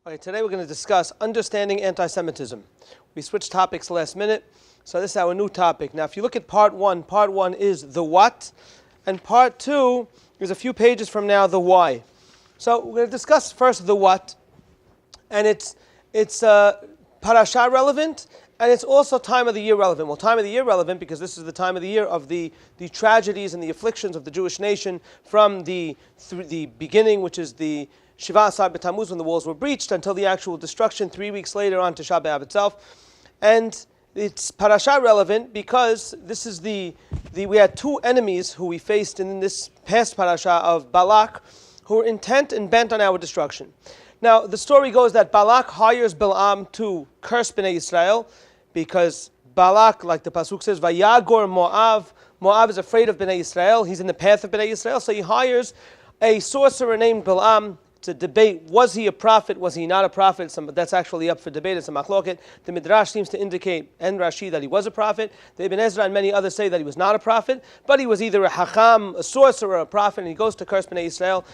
Okay, today we're going to discuss understanding anti-Semitism. We switched topics last minute, so this is our new topic. Now, if you look at part one is the what, and part two is a few pages from now, the why. So we're going to discuss first the what, and it's parasha relevant, and it's also time of the year relevant. Well, time of the year relevant because this is the time of the year of the tragedies and the afflictions of the Jewish nation from the beginning, which is the Shiva Asar B'Tammuz, when the walls were breached, until the actual destruction 3 weeks later on Tisha B'Av itself. And it's parasha relevant because this is we had two enemies who we faced in this past parasha of Balak, who were intent and bent on our destruction. Now, the story goes that Balak hires Balaam to curse Bnei Israel, because Balak, like the pasuk says, Vayagor Moav. Moav is afraid of Bnei Israel. He's in the path of Bnei Israel, so he hires a sorcerer named Balaam. It's a debate. Was he a prophet? Was he not a prophet? That's actually up for debate. It's a machloket. The Midrash seems to indicate, and Rashi, that he was a prophet. The Ibn Ezra and many others say that he was not a prophet, but he was either a hacham, a sorcerer, a prophet, and he goes to curse Bnei Israel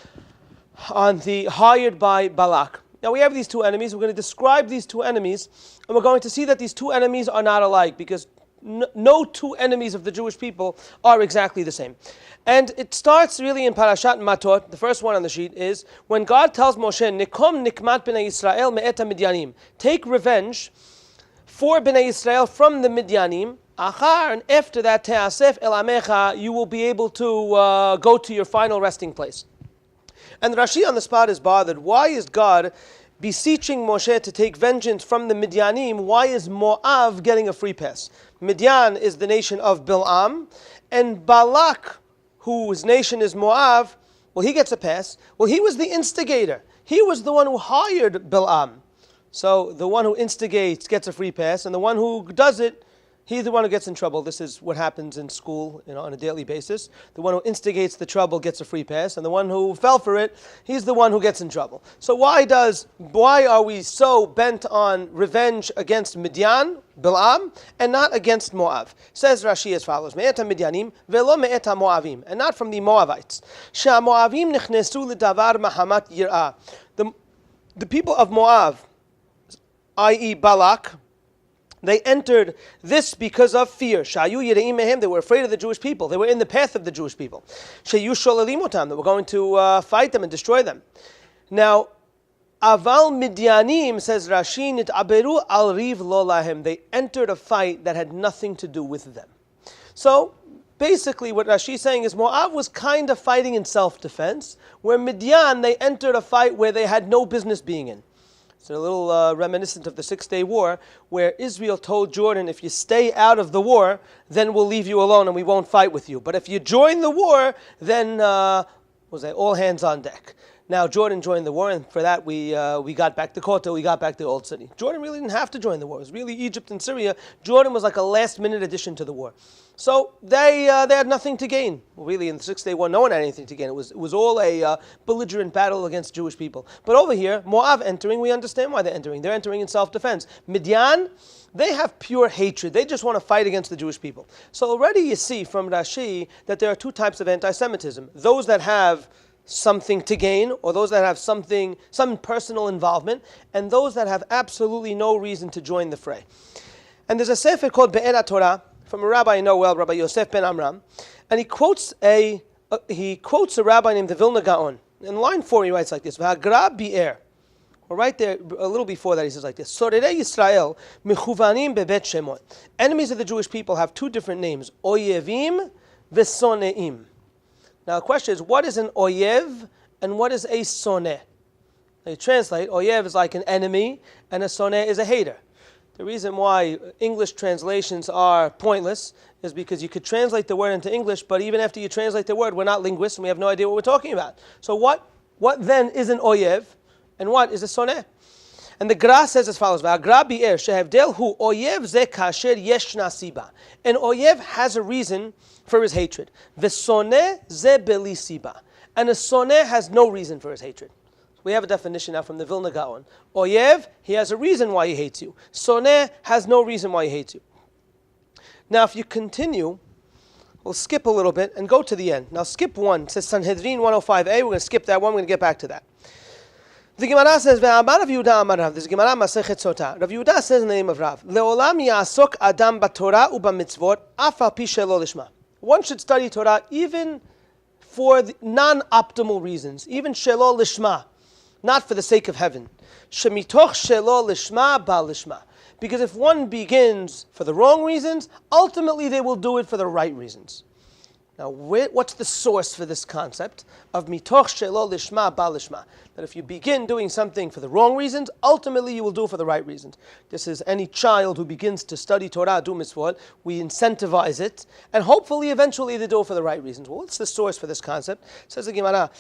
hired by Balak. Now we have these two enemies. We're going to describe these two enemies, and we're going to see that these two enemies are not alike, because no two enemies of the Jewish people are exactly the same. And it starts really in Parashat Matot. The first one on the sheet is when God tells Moshe, Nikom nikmat b'nei Yisrael me'eta midyanim. Take revenge for Bnei Israel from the Midyanim. Achar, and after that, te'asef el amecha, you will be able to go to your final resting place. And Rashi on the spot is bothered. Why is God beseeching Moshe to take vengeance from the Midyanim? Why is Moav getting a free pass? Midyan is the nation of Balaam, and Balak, whose nation is Moav, well, he gets a pass. Well, he was the instigator. He was the one who hired Balaam. So the one who instigates gets a free pass, and the one who does it, he's the one who gets in trouble. This is what happens in school, on a daily basis. The one who instigates the trouble gets a free pass, and the one who fell for it, he's the one who gets in trouble. So why are we so bent on revenge against Midyan, Balaam, and not against Moav? Says Rashi as follows: Me'eta Midyanim velo me'eta Moavim, and not from the Moavites. She'a Moavim nichnesu ledavar mahamat yir'ah. The people of Moav, i.e. Balak, they entered this because of fear. Shayu yira'im mehem, they were afraid of the Jewish people. They were in the path of the Jewish people. Shayu sholalim otam, they were going to fight them and destroy them. Now, aval midyanim, says Rashi, nit'aberu al riv lo lahem, they entered a fight that had nothing to do with them. So, basically what Rashi is saying is Moav was kind of fighting in self-defense, where Midyan, they entered a fight where they had no business being in. It's a little reminiscent of the 6-day war, where Israel told Jordan, if you stay out of the war, then we'll leave you alone and we won't fight with you. But if you join the war, then all hands on deck. Now, Jordan joined the war, and for that we got back the Kotel, we got back the old city. Jordan really didn't have to join the war. It was really Egypt and Syria. Jordan was like a last-minute addition to the war. So they had nothing to gain. Well, really, in the 6-day war, no one had anything to gain. It was all a belligerent battle against Jewish people. But over here, Moav entering, we understand why they're entering. They're entering in self-defense. Midyan, they have pure hatred. They just want to fight against the Jewish people. So already you see from Rashi that there are two types of anti-Semitism. Those that have something to gain, or those that have some personal involvement, and those that have absolutely no reason to join the fray. And there's a sefer called Be'er Torah from a rabbi I know well, Rabbi Yosef ben Amram, and he quotes a rabbi named the Vilna Gaon. In line 4 he writes like this: V'hagra bi'er. Well, right there, a little before that, he says like this: Sorerei Yisrael mechuvanim bebet shemot. Enemies of the Jewish people have two different names: oyevim v'soneim. Now the question is, what is an oyev and what is a soneh? Now you translate, oyev is like an enemy and a soneh is a hater. The reason why English translations are pointless is because you could translate the word into English, but even after you translate the word, we're not linguists and we have no idea what we're talking about. So what then is an oyev and what is a soneh? And the Gra says as follows: V'agra bi'er shehavdel hu oyev ze kasher yeshna siba. An oyev has a reason for his hatred. V'soneh ze beli siba. And a soneh has no reason for his hatred. We have a definition now from the Vilna Gaon. Oyev, he has a reason why he hates you. Soneh has no reason why he hates you. Now if you continue, we'll skip a little bit and go to the end. Now skip 1. It says Sanhedrin 105a. We're going to skip that one. We're going to get back to that. The Gemara says, "Ve'amar Rav Yehuda amar Rav." This Gemara Masechet Sotah. Rav Yehuda says in the name of Rav, "Leolam ya'asok adam b'Torah u'b'mitzvot af al pi shelo lishma." One should study Torah even for the non-optimal reasons, even shelo lishma, not for the sake of heaven. Shemitoch shelo lishma ba lishma. Because if one begins for the wrong reasons, ultimately they will do it for the right reasons. Now, what's the source for this concept of mitoch shelo lishma ba lishma? That if you begin doing something for the wrong reasons, ultimately you will do it for the right reasons. This is any child who begins to study Torah, do mitzvot, we incentivize it, and hopefully eventually they do it for the right reasons. Well, what's the source for this concept? It says the Gemara,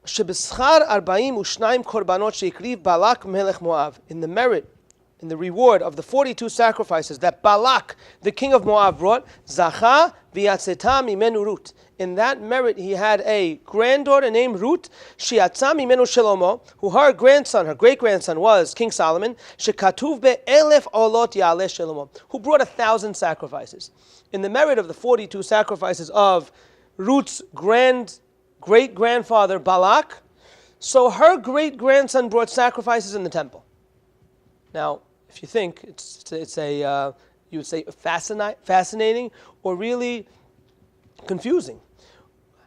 Shebeschar 42 korbanot sheikriv Balak melech Moav. In the merit, in the reward of the 42 sacrifices that Balak, the king of Moab, brought, Zacha v'yatzeta mimenu Rut. In that merit, he had a granddaughter named Ruth, Shiatza mimenu Shlomo, who her grandson, her great-grandson was King Solomon, Shekatuv be'elef olot ya'aleh Shlomo, who brought 1,000 sacrifices. In the merit of the 42 sacrifices of Ruth's great-grandfather Balak, so her great-grandson brought sacrifices in the temple. Now, if you think it's a you would say fascinating or really confusing.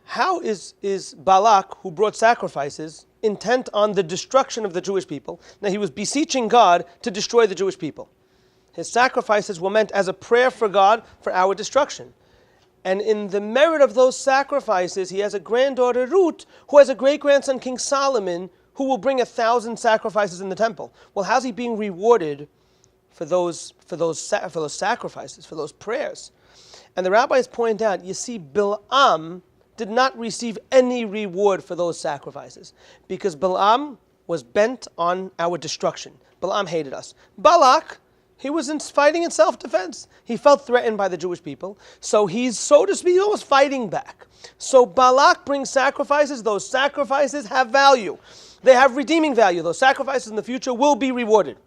How is Balak, who brought sacrifices, intent on the destruction of the Jewish people? Now, he was beseeching God to destroy the Jewish people. His sacrifices were meant as a prayer for God for our destruction. And in the merit of those sacrifices, he has a granddaughter, Ruth, who has a great-grandson, King Solomon, who will bring 1,000 sacrifices in the temple. Well, how's he being rewarded for those sacrifices, for those prayers? And the rabbis point out, you see, Balaam did not receive any reward for those sacrifices because Balaam was bent on our destruction. Balaam hated us. Balak, he was fighting in self-defense. He felt threatened by the Jewish people, so he's, so to speak, almost fighting back. So Balak brings sacrifices. Those sacrifices have value. They have redeeming value. Those sacrifices in the future will be rewarded.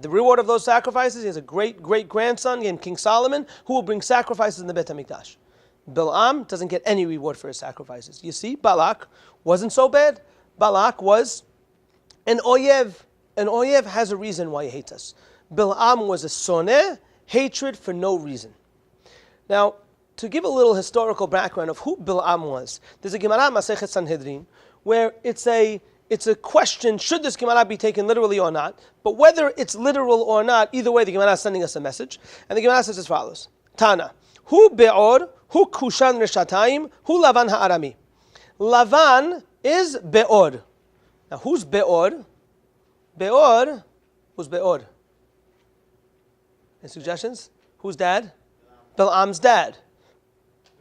The reward of those sacrifices, he has a great-great-grandson named King Solomon who will bring sacrifices in the Beit HaMikdash. Balaam doesn't get any reward for his sacrifices. You see, Balak wasn't so bad. Balak was an oyev. An oyev has a reason why he hates us. Balaam was a soneh, hatred for no reason. Now, to give a little historical background of who Balaam was, there's a Gemara Masechet Sanhedrin where it's a question, should this Gemara be taken literally or not? But whether it's literal or not, either way, the Gemara is sending us a message. And the Gemara says as follows. Tana, hu be'or, hu kushan reshatayim, hu Lavan ha'arami. Lavan is be'or. Now, who's be'or? Be'or, who's be'or? Any suggestions? Who's dad? Balaam's dad.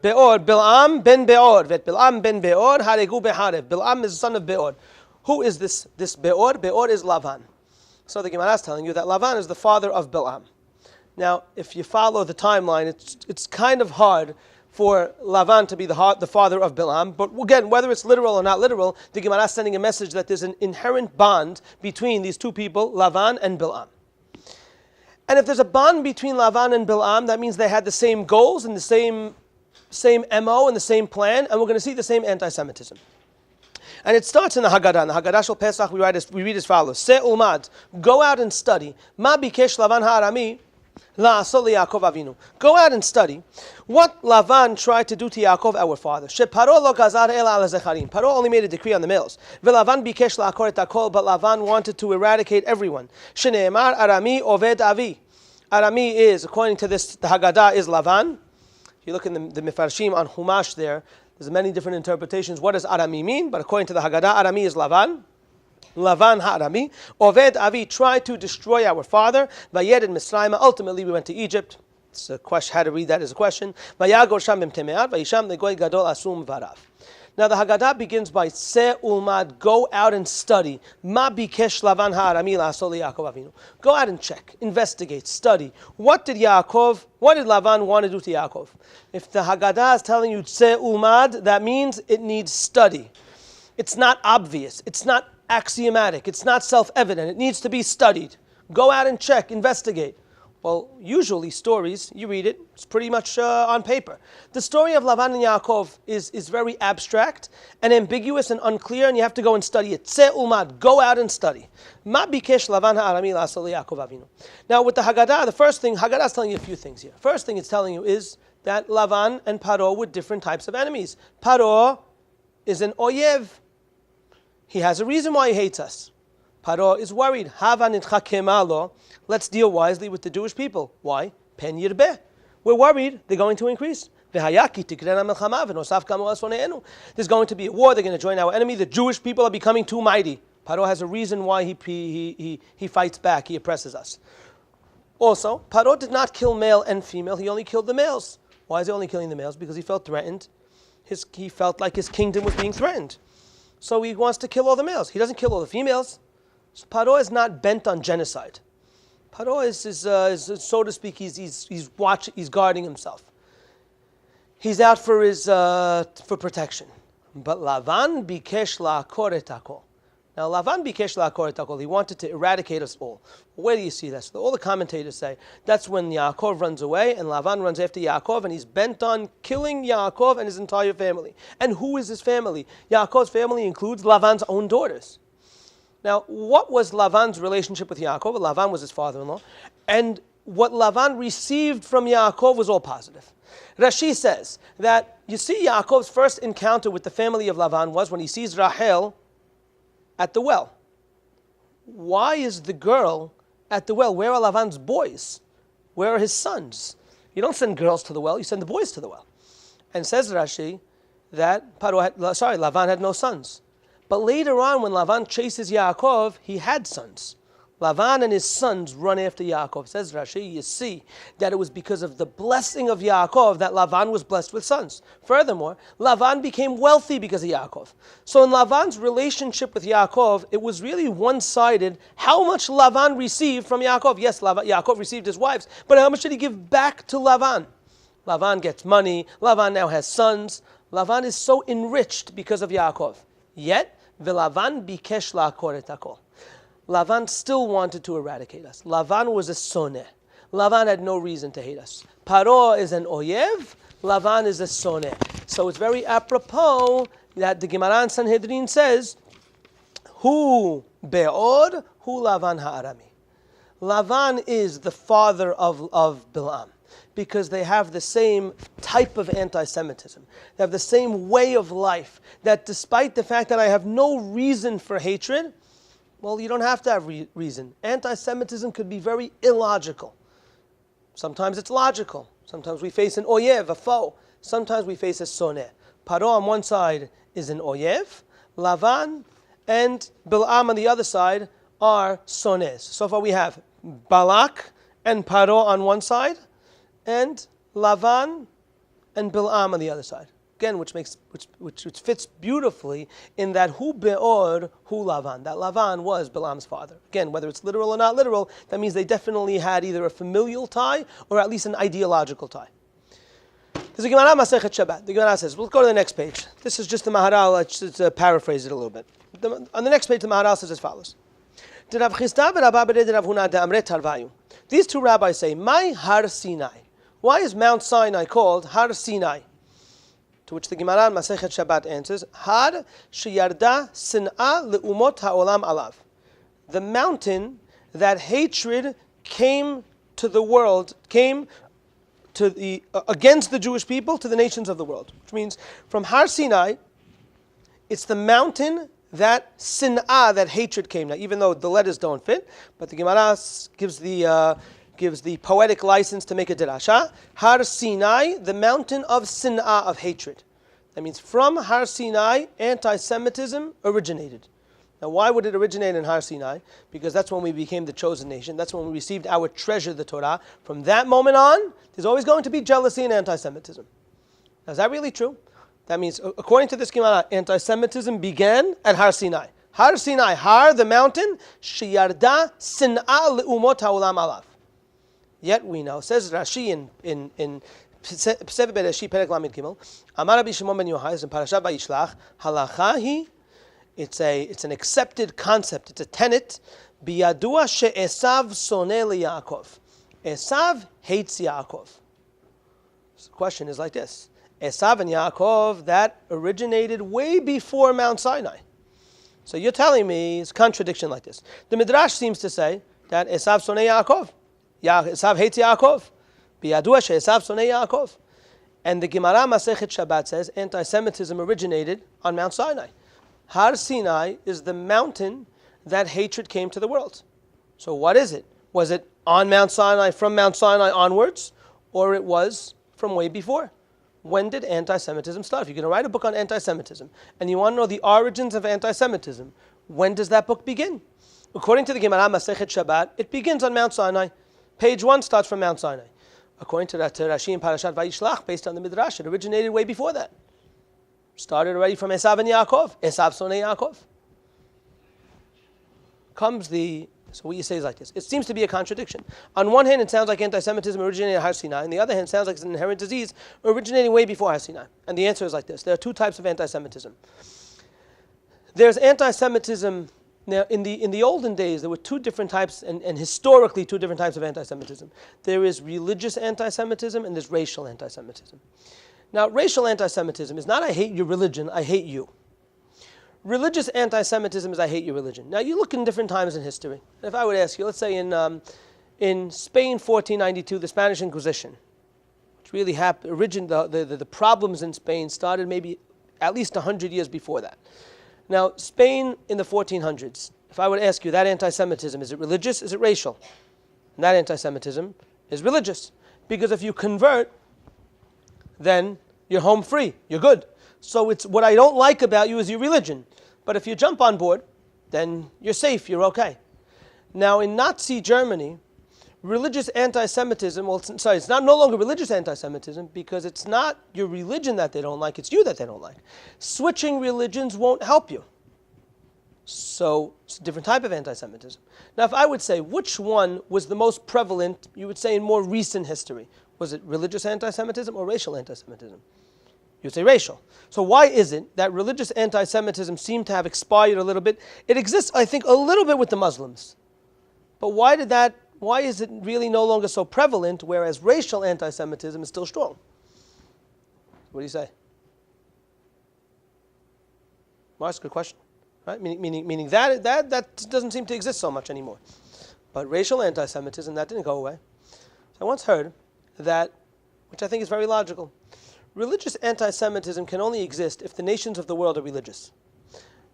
Be'or, Balaam ben Be'or. Vet Balaam ben Be'or, haregu be'harev. Balaam is the son of Be'or. Who is this Be'or? Be'or is Lavan. So the Gemara is telling you that Lavan is the father of Balaam. Now, if you follow the timeline, it's kind of hard for Lavan to be the father of Balaam. But again, whether it's literal or not literal, the Gemara is sending a message that there's an inherent bond between these two people, Lavan and Balaam. And if there's a bond between Lavan and Balaam, that means they had the same goals and the same MO and the same plan, and we're going to see the same anti-Semitism. And it starts in the Haggadah. In the Haggadah Shel Pesach, we read as follows: Se ulmad, go out and study. Ma bikesh Lavan ha'arami la'asol Yaakov Avinu. Go out and study what Lavan tried to do to Yaakov, our father. She Paro lo gazar ela al zecharim. Paro only made a decree on the males. Ve'Lavan bikesh la'akor et hakol, but Lavan wanted to eradicate everyone. Shene'emar arami oved avi. Arami is, according to this, the Haggadah is Lavan. If you look in the Mefarshim on Humash there's many different interpretations. What does Arami mean? But according to the Haggadah, Arami is Lavan. Lavan ha'arami. Oved Avi tried to destroy our father. Vayed in Misraim. Ultimately, we went to Egypt. It's a question. How to read that is a question. Vayagor sham b'mtemeat. Vayisham legoy gadol asum varav. Now the Haggadah begins by Se ulmad, go out and study. Ma bikesh Lavan ha'arami la'asol Yaakov Avinu. Go out and check, investigate, study. What did Lavan want to do to Yaakov? If the Haggadah is telling you Se ulmad, that means it needs study. It's not obvious. It's not axiomatic. It's not self-evident. It needs to be studied. Go out and check, investigate. Well, usually stories, you read it, it's pretty much on paper. The story of Lavan and Yaakov is very abstract and ambiguous and unclear, and you have to go and study it. Tzeh ulmad, go out and study. Ma bikesh Lavan ha'arami la'aseh liYaakov avinu. Now with the Haggadah, the first thing, Haggadah is telling you a few things here. First thing it's telling you is that Lavan and Paro were different types of enemies. Paro is an oyev. He has a reason why he hates us. Paro is worried. Hava nitchakema lo. Let's deal wisely with the Jewish people. Why? Pen yirbeh. We're worried they're going to increase. There's going to be a war. They're going to join our enemy. The Jewish people are becoming too mighty. Paro has a reason why he fights back. He oppresses us. Also, Paro did not kill male and female. He only killed the males. Why is he only killing the males? Because he felt threatened. He felt like his kingdom was being threatened. So he wants to kill all the males. He doesn't kill all the females. So Paro is not bent on genocide. Paro is so to speak, he's guarding himself. He's out for protection. But Lavan bikesh la'akor et hakol. Now Lavan bikesh la'akor et hakol. He wanted to eradicate us all. Where do you see this? All the commentators say that's when Yaakov runs away and Lavan runs after Yaakov, and he's bent on killing Yaakov and his entire family. And who is his family? Yaakov's family includes Lavan's own daughters. Now, what was Lavan's relationship with Yaakov? Lavan was his father-in-law. And what Lavan received from Yaakov was all positive. Rashi says that, you see, Yaakov's first encounter with the family of Lavan was when he sees Rachel at the well. Why is the girl at the well? Where are Lavan's boys? Where are his sons? You don't send girls to the well, you send the boys to the well. And says Rashi that Lavan had no sons. But later on, when Lavan chases Yaakov, he had sons. Lavan and his sons run after Yaakov. Says Rashi, you see that it was because of the blessing of Yaakov that Lavan was blessed with sons. Furthermore, Lavan became wealthy because of Yaakov. So in Lavan's relationship with Yaakov, it was really one-sided. How much Lavan received from Yaakov? Yes, Yaakov received his wives, but how much did he give back to Lavan? Lavan gets money. Lavan now has sons. Lavan is so enriched because of Yaakov. Yet, V'Lavan bikesh la'akor et hakol. Lavan still wanted to eradicate us. Lavan was a soneh. Lavan had no reason to hate us. Paro is an oyev. Lavan is a soneh. So it's very apropos that the Gemara in Sanhedrin says, Hu be'od, hu Lavan ha'arami. Lavan is the father of Balaam, because they have the same type of anti-Semitism. They have the same way of life, that despite the fact that I have no reason for hatred, well, you don't have to have reason. Anti-Semitism could be very illogical. Sometimes it's logical. Sometimes we face an oyev, a foe. Sometimes we face a soneh. Paro on one side is an oyev. Lavan and Balaam on the other side are sonehs. So far we have Balak and Paro on one side, and Lavan and Balaam on the other side. Again, which fits beautifully in that hu be'or hu Lavan. That Lavan was Balaam's father. Again, whether it's literal or not literal, that means they definitely had either a familial tie or at least an ideological tie. There's a Gemara Masechet Shabbat. The Gemara says, let's go to the next page. This is just the Maharal. Let's just paraphrase it a little bit. On the next page, the Maharal says as follows. These two rabbis say, "My Har Sinai." Why is Mount Sinai called Har Sinai? To which the Gemara in Masechet Shabbat answers, Har sheyarda sin'a le'umot ha'olam alav. The mountain that hatred came to the world, came to the against the Jewish people, to the nations of the world. Which means from Har Sinai, it's the mountain that sin'a, that hatred came. Now, even though the letters don't fit, but the Gemara gives the poetic license to make a derasha. Har Sinai, the mountain of sin'ah, of hatred. That means from Har Sinai, anti-Semitism originated. Now, why would it originate in Har Sinai? Because that's when we became the chosen nation. That's when we received our treasure, the Torah. From that moment on, there's always going to be jealousy and anti-Semitism. Now, is that really true? That means, according to this Gemara, anti-Semitism began at Har Sinai. Har Sinai, Har, the mountain, sheyarda sin'ah le'umot ha'olam alav. Yet we know, says Rashi in Sefer Bereshit Perek Lamed Gimel, Amar Rabbi Shimon ben Yochai in Parashat Vayishlach, halacha hi, it's an accepted concept, it's a tenet, biyadua she'esav soneh liYaakov. Esav hates Yaakov. So the question is like this. Esav and Yaakov, that originated way before Mount Sinai. So you're telling me it's a contradiction like this. The Midrash seems to say that Esav sonei Yaakov. Esav hates Yaakov. Biyadua she'esav sonei Yaakov. And the Gemara Masechet Shabbat says anti-Semitism originated on Mount Sinai. Har Sinai is the mountain that hatred came to the world. So what is it? Was it on Mount Sinai, from Mount Sinai onwards, or it was from way before? When did anti-Semitism start? If you're going to write a book on anti-Semitism and you want to know the origins of anti-Semitism, when does that book begin? According to the Gemara Masechet Shabbat, it begins on Mount Sinai. Page 1 starts from Mount Sinai. According to Rashi in Parashat Vayishlach, based on the Midrash, it originated way before that. Started already from Esav and Yaakov. Esav sonei Yaakov. So what you say is like this. It seems to be a contradiction. On one hand, it sounds like anti-Semitism originated at Har Sinai. On the other hand, it sounds like it's an inherent disease originating way before Har Sinai. And the answer is like this. There are two types of anti-Semitism. There's anti-Semitism. Now, in the olden days, there were two different types, and historically two different types of anti-Semitism. There is religious anti-Semitism and there's racial anti-Semitism. Now, racial anti-Semitism is not I hate your religion, I hate you. Religious anti-Semitism is I hate your religion. Now, you look in different times in history. If I would ask you, let's say in Spain, 1492, the Spanish Inquisition, which really happened, the problems in Spain started maybe at least 100 years before that. Now, Spain in the 1400s, if I would ask you, that anti-Semitism, is it religious, is it racial? And that anti-Semitism is religious. Because if you convert, then you're home free, you're good. So it's what I don't like about you is your religion. But if you jump on board, then you're safe, you're okay. Now in Nazi Germany, religious anti-Semitism, it's not no longer religious anti-Semitism because it's not your religion that they don't like, it's you that they don't like. Switching religions won't help you. So it's a different type of anti-Semitism. Now if I would say which one was the most prevalent, you would say in more recent history, was it religious anti-Semitism or racial anti-Semitism? You would say racial. So why is it that religious anti-Semitism seemed to have expired a little bit? It exists, I think, a little bit with the Muslims. But why is it really no longer so prevalent, whereas racial anti-Semitism is still strong? What do you say? Well, that's a good question. Right? Meaning that doesn't seem to exist so much anymore. But racial anti-Semitism, that didn't go away. So I once heard that, which I think is very logical, religious anti-Semitism can only exist if the nations of the world are religious.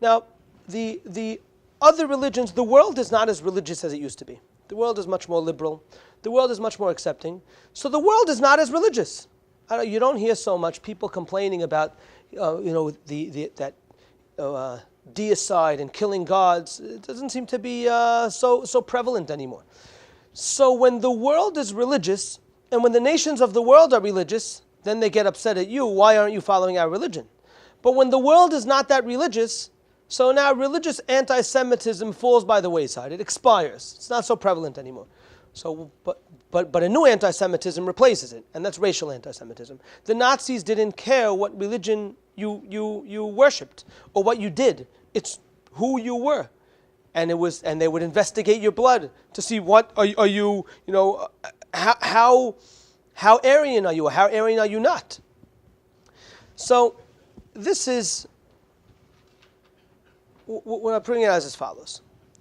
Now, the other religions, the world is not as religious as it used to be. The world is much more liberal. The world is much more accepting. So the world is not as religious. You don't hear so much people complaining about, that deicide and killing gods. It doesn't seem to be so prevalent anymore. So when the world is religious, and when the nations of the world are religious, then they get upset at you. Why aren't you following our religion? But when the world is not that religious, so now religious anti-Semitism falls by the wayside. It expires. It's not so prevalent anymore. So, but a new anti-Semitism replaces it, and that's racial anti-Semitism. The Nazis didn't care what religion you worshipped or what you did. It's who you were, and they would investigate your blood to see what are you, how Aryan are you, or how Aryan are you not? So, this is what I'm putting it as follows.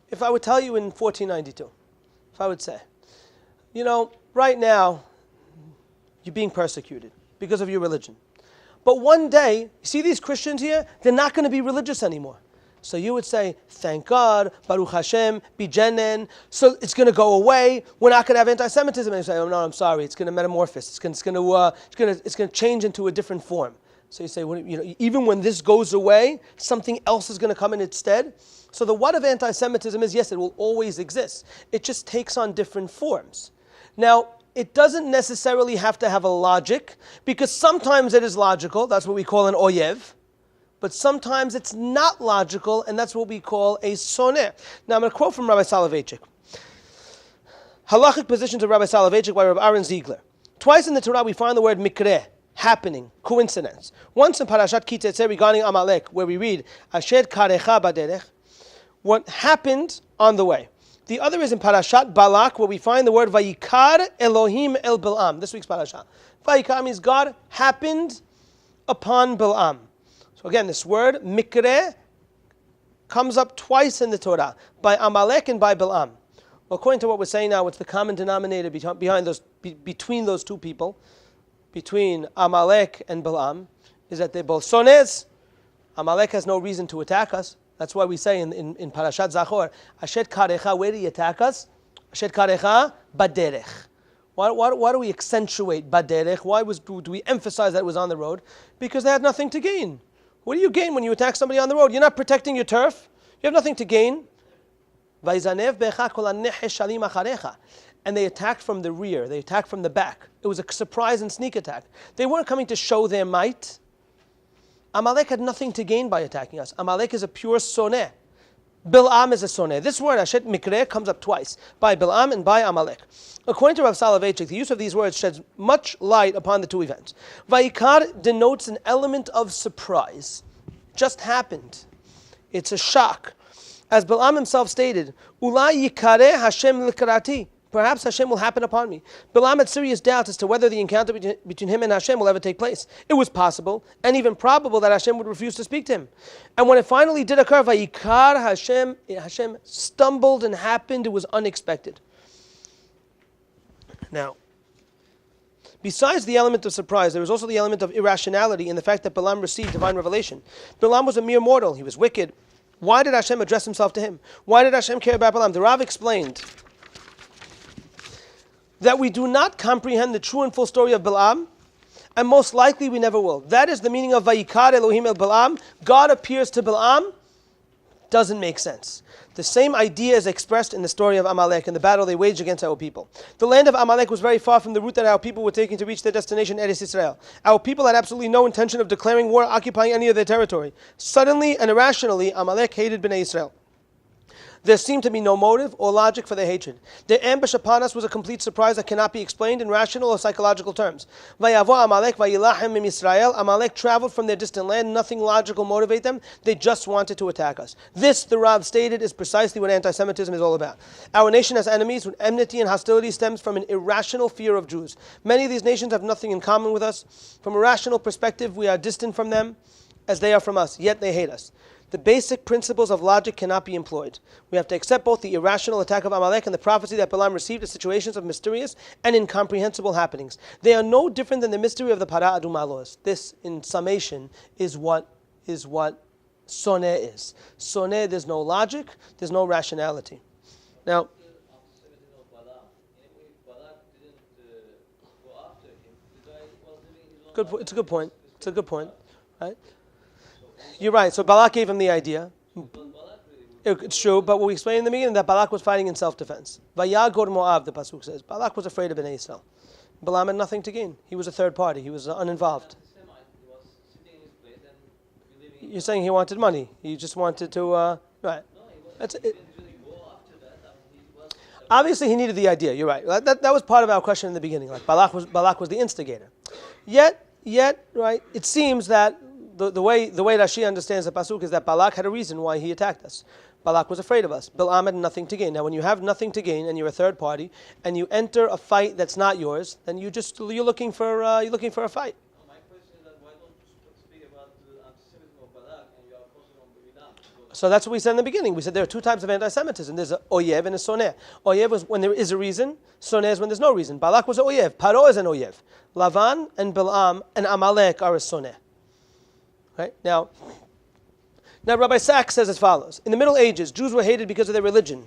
If I would tell you in 1492, if I would say, right now, you're being persecuted because of your religion. But one day, you see these Christians here, they're not going to be religious anymore. So you would say, thank God, Baruch Hashem, Bijenen, so it's going to go away. We're not going to have anti-Semitism. And you say, oh no, I'm sorry, it's going to metamorphose. It's going to change into a different form. So you say, even when this goes away, something else is going to come in its stead. So the what of anti-Semitism is, yes, it will always exist. It just takes on different forms. Now, it doesn't necessarily have to have a logic, because sometimes it is logical. That's what we call an oyev. But sometimes it's not logical, and that's what we call a soneh. Now, I'm going to quote from Rabbi Soloveitchik. Halachic positions of Rabbi Soloveitchik by Rabbi Aaron Ziegler. Twice in the Torah we find the word mikreh, happening, coincidence. Once in Parashat Ki Tetzeh regarding Amalek, where we read, Asher karecha baderech, what happened on the way. The other is in Parashat Balak, where we find the word Vayikar Elohim el Balaam. This week's Parasha. Vayikar means God happened upon Balaam. So again, this word Mikre comes up twice in the Torah, by Amalek and by Balaam. Well, according to what we're saying now, what's the common denominator between those two people, between Amalek and Balaam, is that they're both sones. Amalek has no reason to attack us. That's why we say in Parashat Zachor, Ashet karecha, where do you attack us? Ashet karecha, baderech. Why do we accentuate baderech? Why do we emphasize that it was on the road? Because they had nothing to gain. What do you gain when you attack somebody on the road? You're not protecting your turf. You have nothing to gain. And they attacked from the rear. They attacked from the back. It was a surprise and sneak attack. They weren't coming to show their might. Amalek had nothing to gain by attacking us. Amalek is a pure soneh. Balaam is a soneh. This word, Ashet Mikre, comes up twice, by Balaam and by Amalek. According to Rav Soloveitchik, the use of these words sheds much light upon the two events. Vayikar denotes an element of surprise. Just happened. It's a shock. As Balaam himself stated, Ulai yikare Hashem likarati. Perhaps Hashem will happen upon me. Balaam had serious doubts as to whether the encounter between him and Hashem will ever take place. It was possible, and even probable, that Hashem would refuse to speak to him. And when it finally did occur, Vayikar Hashem stumbled and happened. It was unexpected. Now, besides the element of surprise, there was also the element of irrationality in the fact that Balaam received divine revelation. Balaam was a mere mortal. He was wicked. Why did Hashem address himself to him? Why did Hashem care about Balaam? The Rav explained that we do not comprehend the true and full story of Balaam, and most likely we never will. That is the meaning of Vayikar Elohim el Balaam. God appears to Balaam. Doesn't make sense. The same idea is expressed in the story of Amalek and the battle they waged against our people. The land of Amalek was very far from the route that our people were taking to reach their destination, Eretz Israel. Our people had absolutely no intention of declaring war, occupying any of their territory. Suddenly and irrationally, Amalek hated Bnei Israel. There seemed to be no motive or logic for their hatred. Their ambush upon us was a complete surprise that cannot be explained in rational or psychological terms. Vayavo Amalek vayilachem im Israel. Amalek traveled from their distant land. Nothing logical motivated them. They just wanted to attack us. This, the Rav stated, is precisely what anti-Semitism is all about. Our nation has enemies when enmity and hostility stems from an irrational fear of Jews. Many of these nations have nothing in common with us. From a rational perspective, we are distant from them as they are from us, yet they hate us. The basic principles of logic cannot be employed. We have to accept both the irrational attack of Amalek and the prophecy that Balaam received as situations of mysterious and incomprehensible happenings. They are no different than the mystery of the Para Aduma laws. This, in summation, is what soneh is. Soneh, there's no logic, there's no rationality. Now, it's a good point. It's a good point, right? You're right. So Balak gave him the idea. It's true, but what we explained in the beginning, that Balak was fighting in self-defense. Vayagor Moav, the pasuk says. Balak was afraid of Bnei Israel. Balaam had nothing to gain. He was a third party. He was uninvolved. You're saying he wanted money. He just wanted to, right. That's it. Obviously, he needed the idea. You're right. That was part of our question in the beginning. Like Balak was the instigator. Yet, right, it seems that the way Rashi understands the pasuk is that Balak had a reason why he attacked us. Balak was afraid of us. Balaam had nothing to gain. Now, when you have nothing to gain and you're a third party and you enter a fight that's not yours, then you're looking for a fight. My question is that why don't you speak about the anti-Semitism of Balak and you are focusing on Balaam? So that's what we said in the beginning. We said there are two types of anti-Semitism. There's an oyev and a soneh. Oyev is when there is a reason. Soneh is when there's no reason. Balak was an oyev. Paro is an oyev. Lavan and Balaam and Amalek are a soneh. Right? Now, Rabbi Sachs says as follows. In the Middle Ages, Jews were hated because of their religion.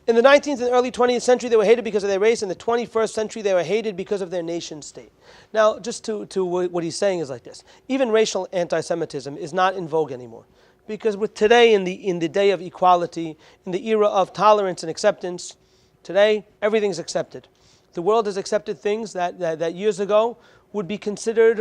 In the 19th and early 20th century, they were hated because of their race. In the 21st century, they were hated because of their nation state. Now, just to what he's saying is like this. Even racial anti-Semitism is not in vogue anymore. Because with today, in the day of equality, in the era of tolerance and acceptance, today, everything's accepted. The world has accepted things that years ago would be considered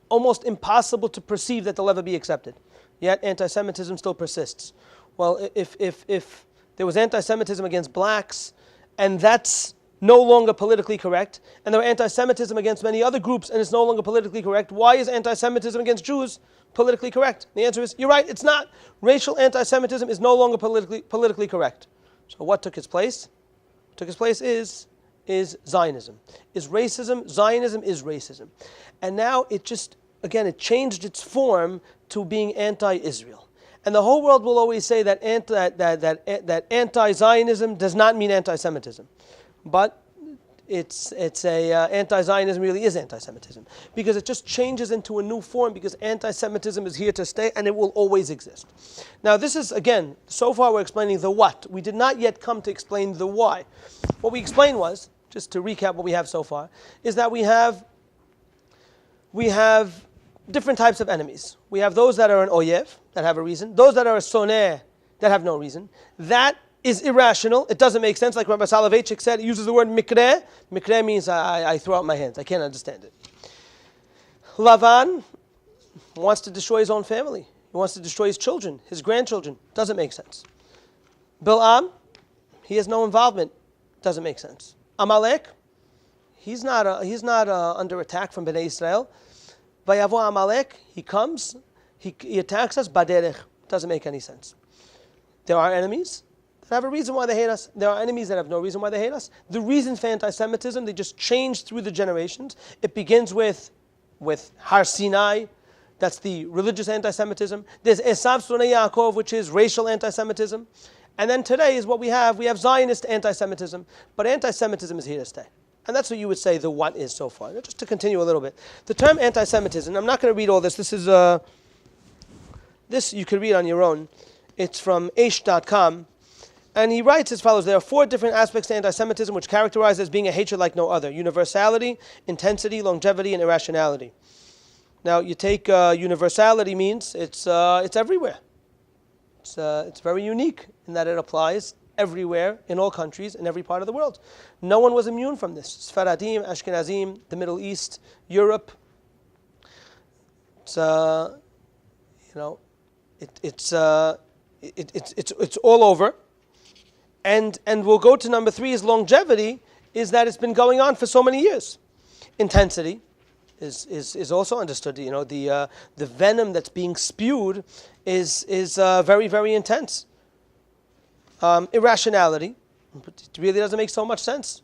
almost impossible to perceive that they'll ever be accepted. Yet anti-Semitism still persists. Well, if there was anti-Semitism against blacks, and that's no longer politically correct, and there were anti-Semitism against many other groups, and it's no longer politically correct, why is anti-Semitism against Jews politically correct? The answer is, you're right, it's not. Racial anti-Semitism is no longer politically correct. So what took its place? What took its place is Zionism. Is racism. Zionism is racism. And now it just, again, it changed its form to being anti-Israel. And the whole world will always say that anti-Zionism does not mean anti-Semitism. But anti-Zionism really is anti-Semitism, because it just changes into a new form, because anti-Semitism is here to stay and it will always exist. Now this is, again, so far we're explaining the what. We did not yet come to explain the why. What we explained was, just to recap what we have so far, is that we have different types of enemies. We have those that are an oyev, that have a reason. Those that are a soneh, that have no reason. That is irrational. It doesn't make sense. Like Rabbi Soloveitchik said, he uses the word mikre. Mikre means I throw out my hands. I can't understand it. Lavan wants to destroy his own family. He wants to destroy his children, his grandchildren. Doesn't make sense. Balaam, he has no involvement. Doesn't make sense. Amalek, he's not under attack from Bnei Israel. Vayavo Amalek, he comes, he attacks us. Baderech, doesn't make any sense. There are enemies that have a reason why they hate us. There are enemies that have no reason why they hate us. The reasons for anti-Semitism, they just change through the generations. It begins with Har Sinai, that's the religious anti-Semitism. There's Esav Sonei Yaakov, which is racial anti-Semitism. And then today is what we have. We have Zionist anti-Semitism. But anti-Semitism is here to stay. And that's what you would say the what is so far. Just to continue a little bit. The term anti-Semitism, I'm not going to read all this. This is this you could read on your own. It's from aish.com. And he writes as follows: there are 4 different aspects to anti-Semitism which characterize as being a hatred like no other: universality, intensity, longevity, and irrationality. Now, you take universality means it's everywhere. It's very unique in that it applies everywhere, in all countries, in every part of the world. No one was immune from this. Sfaradim, Ashkenazim, the Middle East, Europe. It's all over. And we'll go to number 3 is longevity, is that it's been going on for so many years. Intensity is also understood. The venom that's being spewed is very, very intense. Irrationality, it really doesn't make so much sense.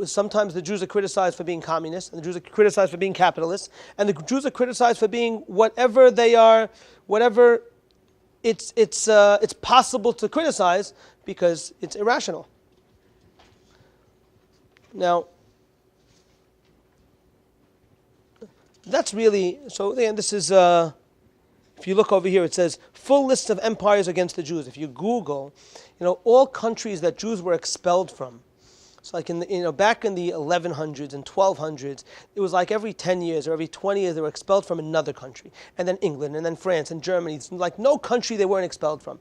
Sometimes the Jews are criticized for being communists, and the Jews are criticized for being capitalists, and the Jews are criticized for being whatever they are, whatever it's possible to criticize, because it's irrational. Now, that's really, so again, this is, if you look over here, it says, full list of empires against the Jews. If you Google, all countries that Jews were expelled from. So like back in the 1100s and 1200s, it was like every 10 years or every 20 years they were expelled from another country. And then England, and then France, and Germany. It's like no country they weren't expelled from.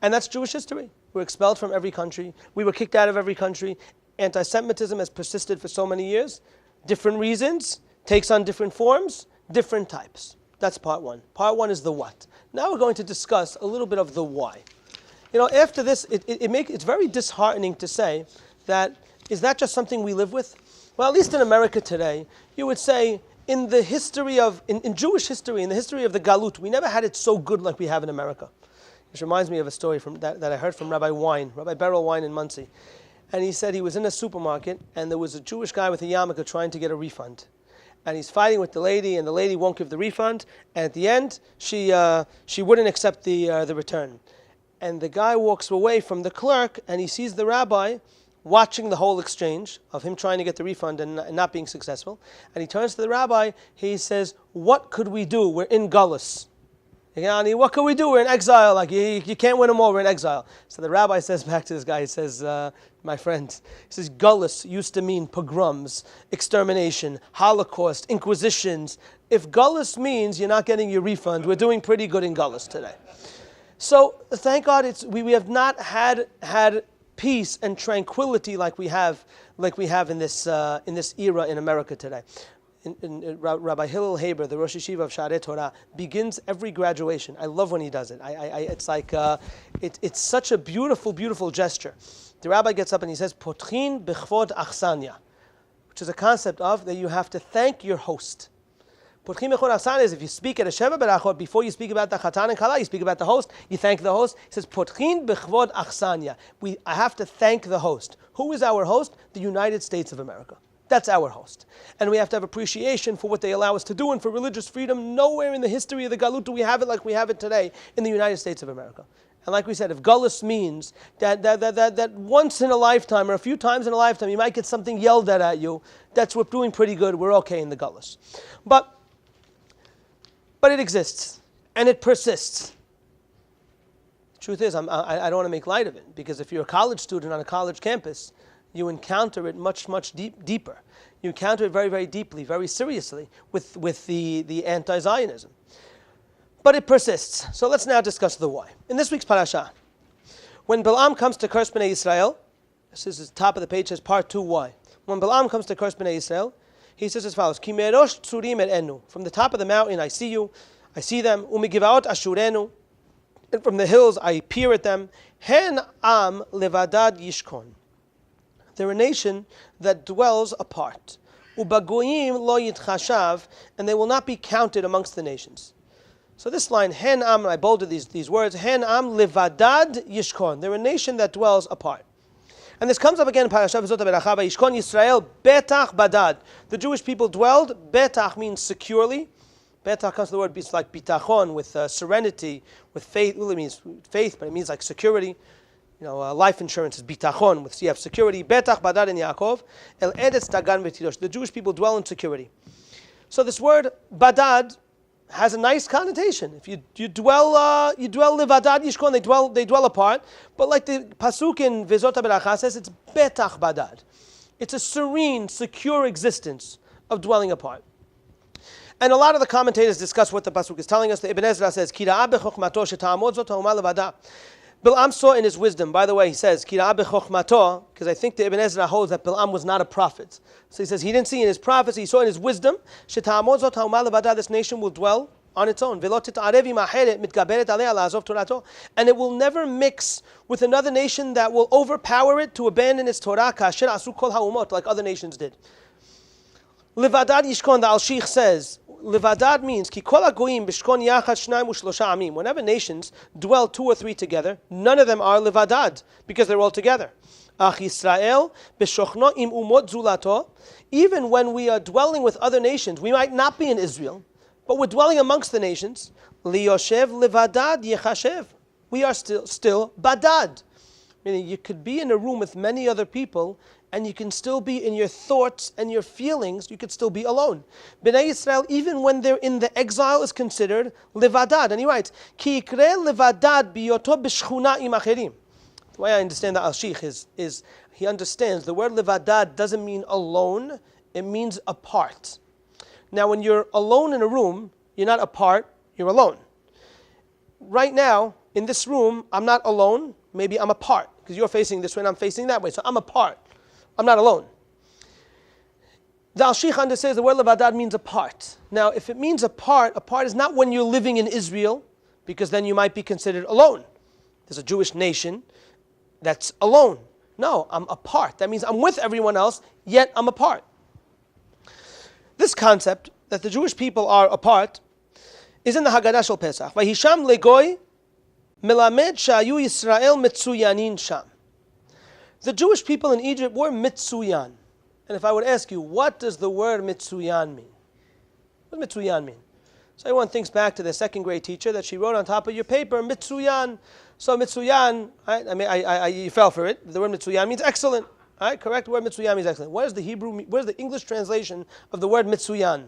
And that's Jewish history. We were expelled from every country. We were kicked out of every country. Anti-Semitism has persisted for so many years. Different reasons, takes on different forms, different types. That's part 1. Part 1 is the what. Now we're going to discuss a little bit of the why. After this, it's very disheartening to say that, is that just something we live with? Well, at least in America today, you would say in the history of, in Jewish history, in the history of the Galut, we never had it so good like we have in America. Which reminds me of a story that I heard from Rabbi Beryl Wine in Muncie. And he said he was in a supermarket and there was a Jewish guy with a yarmulke trying to get a refund. And he's fighting with the lady, and the lady won't give the refund. And at the end, she wouldn't accept the return. And the guy walks away from the clerk, and he sees the rabbi watching the whole exchange of him trying to get the refund and not being successful. And he turns to the rabbi, he says, what could we do? We're in Gullus. What could we do? We're in exile. Like, you can't win them all, we're in exile. So the rabbi says back to this guy, he says, my friend, he says, Gullus used to mean pogroms, extermination, Holocaust, inquisitions. If Gullus means you're not getting your refund, we're doing pretty good in Gullus today. So thank God we have not had peace and tranquility like we have in this era in America today. Rabbi Hillel Haber, the Rosh Yeshiva of Sha'arei Torah, begins every graduation. I love when he does it. It's like it's such a beautiful, beautiful gesture. The rabbi gets up and he says, "Potchin b'chvod achsanya," which is a concept of that you have to thank your host. Potchim bechor achsanya is if you speak at a Sheva Berachot, before you speak about the Chatan and Kala, you speak about the host, you thank the host. He says, Potchim bechvod achsanya. I have to thank the host. Who is our host? The United States of America. That's our host. And we have to have appreciation for what they allow us to do and for religious freedom. Nowhere in the history of the Galut do we have it like we have it today in the United States of America. And like we said, if Gullus means that once in a lifetime or a few times in a lifetime you might get something yelled at you, we're doing pretty good. We're okay in the Gullus. But it exists and it persists. The truth is, I don't want to make light of it, because if you're a college student on a college campus, you encounter it much deeper. You encounter it very, very deeply, very seriously with the anti-Zionism. But it persists. So let's now discuss the why. In this week's parasha, when Balaam comes to curse Bnei Israel, this is the top of the page, says part 2 why. When Balaam comes to curse Bnei Israel, he says as follows: Ki merosh tzurim enu. From the top of the mountain I see you, I see them. Umigivaot ashurenu. And from the hills I peer at them. Hen am levadad yishkon. They're a nation that dwells apart. Ubagoyim lo yitchashav, and they will not be counted amongst the nations. So this line, Hen am, and I bolded these words, Hen am levadad yishkon. They're a nation that dwells apart. And this comes up again in Parashat V'zot HaBeracha, Yishkon Yisrael betach badad. The Jewish people dwelled. Betach means securely. Betach comes from the word, it's like bitachon, with serenity, with faith. Well, it means faith, but it means like security. Life insurance is bitachon, so you have security. Betach badad in Yaakov. El eretz dagan v'tidosh. The Jewish people dwell in security. So this word badad has a nice connotation. If you dwell livadad yishkon, they dwell apart. But like the pasuk in V'zot HaBeracha says, it's betach badad. It's a serene, secure existence of dwelling apart. And a lot of the commentators discuss what the pasuk is telling us. The Ibn Ezra says, Ki ra'a b'chokhmato sheta'amod zot ha'umah levada. Balaam saw in his wisdom. By the way, he says, Ki ra'a b'chokhmato, because I think the Ibn Ezra holds that Balaam was not a prophet. So he says he didn't see in his prophecy, he saw in his wisdom, sheta'amod zot ha'umah levada, this nation will dwell on its own. And it will never mix with another nation that will overpower it to abandon its Torah, like other nations did. Livadad Yishkon, the Al-Sheikh says, Livadad means, whenever nations dwell 2 or 3 together, none of them are Livadad, because they're all together. Even when we are dwelling with other nations, we might not be in Israel, but we're dwelling amongst the nations. Liyoshev levadad yechashev. We are still badad. Meaning you could be in a room with many other people, and you can still be in your thoughts and your feelings, you could still be alone. Bnei Yisrael, even when they're in the exile, is considered levadad. And he writes, Ki ikre levadad biyoto b'shchuna im acherim. The way I understand the Al-Sheikh is he understands the word levadad doesn't mean alone, it means apart. Now, when you're alone in a room, you're not apart, you're alone. Right now, in this room, I'm not alone, maybe I'm apart, because you're facing this way and I'm facing that way, so I'm apart. I'm not alone. The Al-Sheikh understands the word levadad means apart. Now, if it means apart is not when you're living in Israel, because then you might be considered alone. There's a Jewish nation that's alone. No, I'm apart. That means I'm with everyone else, yet I'm apart. This concept, that the Jewish people are apart, is in the Haggadah Shel Pesach. Vayisham legoy melamed shayu Yisrael mitzuyanin sham. The Jewish people in Egypt were mitzuyan. And if I would ask you, what does the word mitzuyan mean? What does mitzuyan mean? So everyone thinks back to their 2nd grade teacher that she wrote on top of your paper, mitzuyan. So mitzuyan, right? You fell for it. The word mitzuyan means excellent. All right, correct word mitzuyan means excellent. What is the English translation of the word mitzuyan?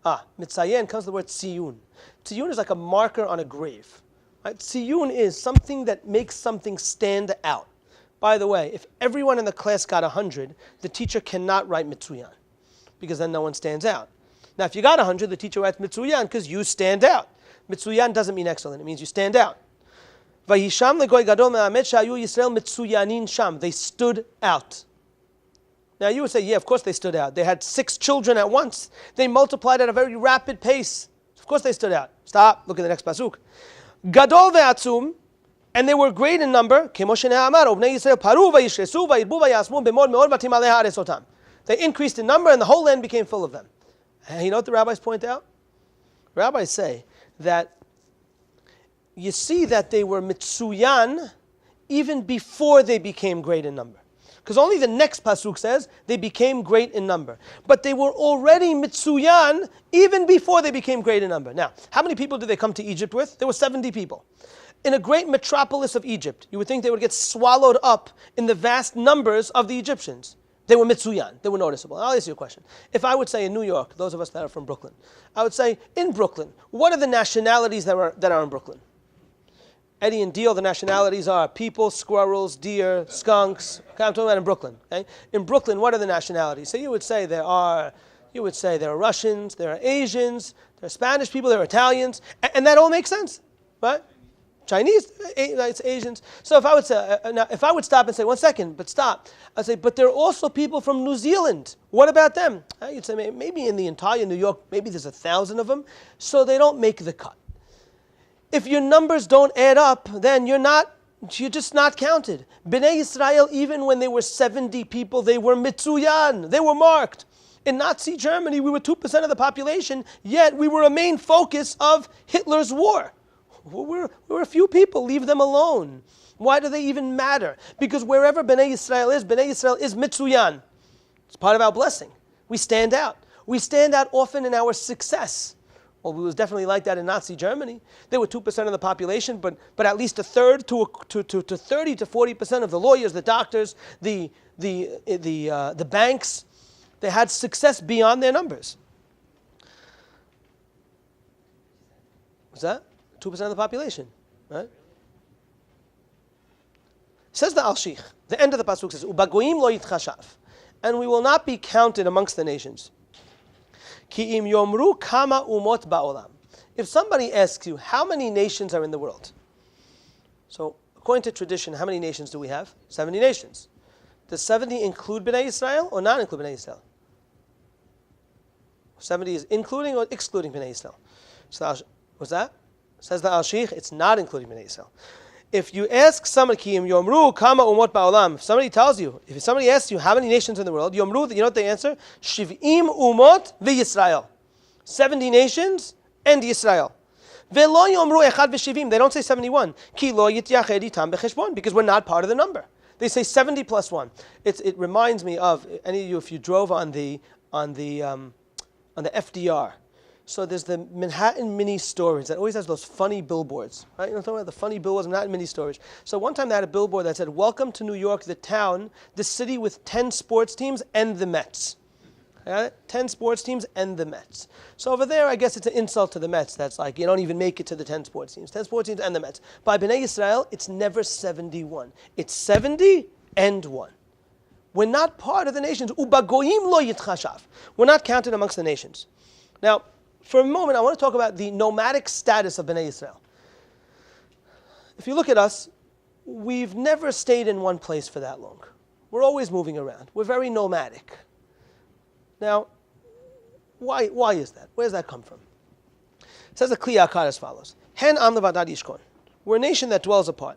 Mitzayen comes from the word tziyun. Tziyun is like a marker on a grave. Right? Tziyun is something that makes something stand out. By the way, if everyone in the class got 100, the teacher cannot write mitzuyan, because then no one stands out. Now, if you got 100, the teacher writes mitzuyan because you stand out. Mitzuyan doesn't mean excellent; it means you stand out. Vayisham legoy gadol me'amed shayu Yisrael mitzuyanin sham. They stood out. Now you would say, yeah, of course they stood out. They had 6 children at once. They multiplied at a very rapid pace. Of course they stood out. Stop. Look at the next pasuk. Gadol ve'atzum, and they were great in number. Kemo shene'amar, Bnei Yisrael paru vayishresu vayirbu vayasmu b'mod me'od batim alei ha'aretz otam. They increased in number, and the whole land became full of them. And you know what the rabbis point out? Rabbis say that you see that they were mitsuyan even before they became great in number. Because only the next pasuk says they became great in number. But they were already mitsuyan even before they became great in number. Now, how many people did they come to Egypt with? There were 70 people. In a great metropolis of Egypt, you would think they would get swallowed up in the vast numbers of the Egyptians. They were mitsuyan. They were noticeable. I'll ask you a question. If I would say in New York, those of us that are from Brooklyn, I would say in Brooklyn, what are the nationalities that are in Brooklyn? Eddie and Deal, the nationalities are people, squirrels, deer, skunks. Okay, I'm talking about in Brooklyn. Okay? In Brooklyn, what are the nationalities? So you would say there are Russians, there are Asians, there are Spanish people, there are Italians, and that all makes sense, right? Chinese, it's Asians. So if I would say, now if I would stop and say, one second, but stop, I'd say, but there are also people from New Zealand. What about them? You'd say maybe in the entire New York, maybe there's 1,000 of them, so they don't make the cut. If your numbers don't add up, then you're just not counted. Bnei Yisrael, even when they were 70 people, they were mitsuyan, they were marked. In Nazi Germany, we were 2% of the population, yet we were a main focus of Hitler's war. We're a few people, leave them alone. Why do they even matter? Because wherever Bnei Yisrael is mitsuyan. It's part of our blessing. We stand out. We stand out often in our success. Well, it was definitely like that in Nazi Germany. They were 2% of the population, but at least a third to 30 to 40% of the lawyers, the doctors, the banks, they had success beyond their numbers. What's that? 2% of the population, right? Says the Al-Sheikh, the end of the pasuk says, "Ubagoyim lo yitchashav," and we will not be counted amongst the nations. Ki im yomru kama umot ba'olam. If somebody asks you, how many nations are in the world? So, according to tradition, how many nations do we have? 70 nations. Does 70 include Bnei Israel or not include Bnei Israel? 70 is including or excluding Bnei Israel? So, what's that? Says the Al-Sheikh, it's not including Bnei Israel. If you ask somebody, Ki im yomru kama umot ba'olam, if somebody tells you, if somebody asks you how many nations in the world, yomru, you know what they answer? Shiv'im umot v'Yisrael. 70 nations and Yisrael. Ve'lo yomru echad v'shivim. They don't say 71. Ki lo yityached itam b'cheshbon, because we're not part of the number. They say 70 plus 1. It reminds me of, any of you, if you drove on the FDR. So there's the Manhattan Mini Storage that always has those funny billboards, right? You know what I'm talking about? The funny billboards, Manhattan Mini Storage. So one time they had a billboard that said, "Welcome to New York, the town, the city with 10 sports teams and the Mets." 10 sports teams and the Mets. So over there, I guess it's an insult to the Mets. That's like, you don't even make it to the 10 sports teams. 10 sports teams and the Mets. By Bnei Yisrael, it's never 71. It's 70 and 1. We're not part of the nations. Ubagoyim lo yitchashav. We're not counted amongst the nations. Now, for a moment, I want to talk about the nomadic status of Bnei Yisrael. If you look at us, we've never stayed in one place for that long. We're always moving around. We're very nomadic. Now, why is that? Where does that come from? It says the Kli Yakar as follows. Hen am levadad yishkon. We're a nation that dwells apart.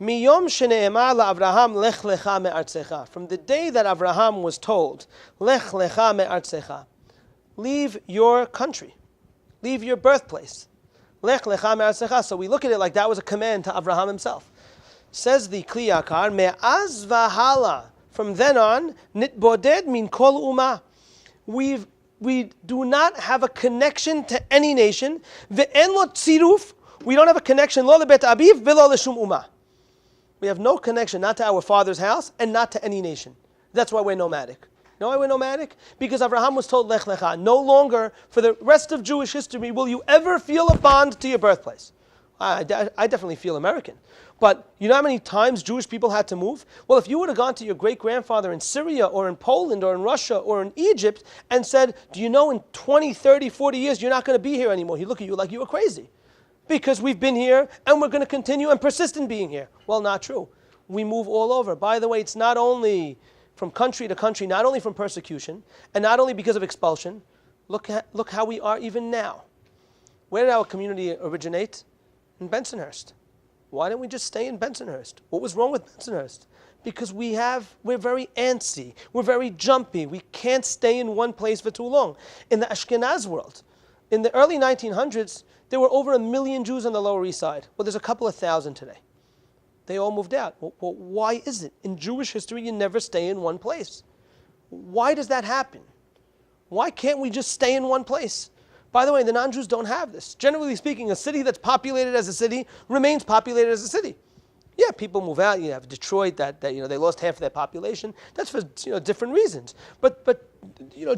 Miyom shene'emar la'Avraham lech lecha me'artzecha. From the day that Avraham was told, lech lecha me'artzecha, leave your country, leave your birthplace. Lech lecha me'artzecha. So we look at it like that was a command to Avraham himself. Says the Kli Yakar, me'az v'hala. From then on, nitboded min kol umah. We do not have a connection to any nation. Ve'en lo tziruf. We don't have a connection lo lebet abiv v'lo l'shum umah. We have no connection, not to our father's house and not to any nation. That's why we're nomadic. You know why we're nomadic? Because Avraham was told, Lech Lecha, no longer for the rest of Jewish history will you ever feel a bond to your birthplace. I definitely feel American. But you know how many times Jewish people had to move? Well, if you would have gone to your great-grandfather in Syria or in Poland or in Russia or in Egypt and said, do you know in 20, 30, 40 years you're not going to be here anymore? He'd look at you like you were crazy. Because we've been here and we're going to continue and persist in being here. Well, not true. We move all over. By the way, it's not only from country to country, not only from persecution, and not only because of expulsion. Look how we are even now. Where did our community originate? In Bensonhurst. Why didn't we just stay in Bensonhurst? What was wrong with Bensonhurst? Because we're very antsy, we're very jumpy, we can't stay in one place for too long. In the Ashkenaz world, in the early 1900s, there were over 1 million Jews on the Lower East Side. Well, there's a couple of thousand today. They all moved out. Well, why is it? In Jewish history, you never stay in one place. Why does that happen? Why can't we just stay in one place? By the way, the non-Jews don't have this. Generally speaking, a city that's populated as a city remains populated as a city. Yeah, people move out. You have Detroit that they lost half of their population. That's for different reasons. But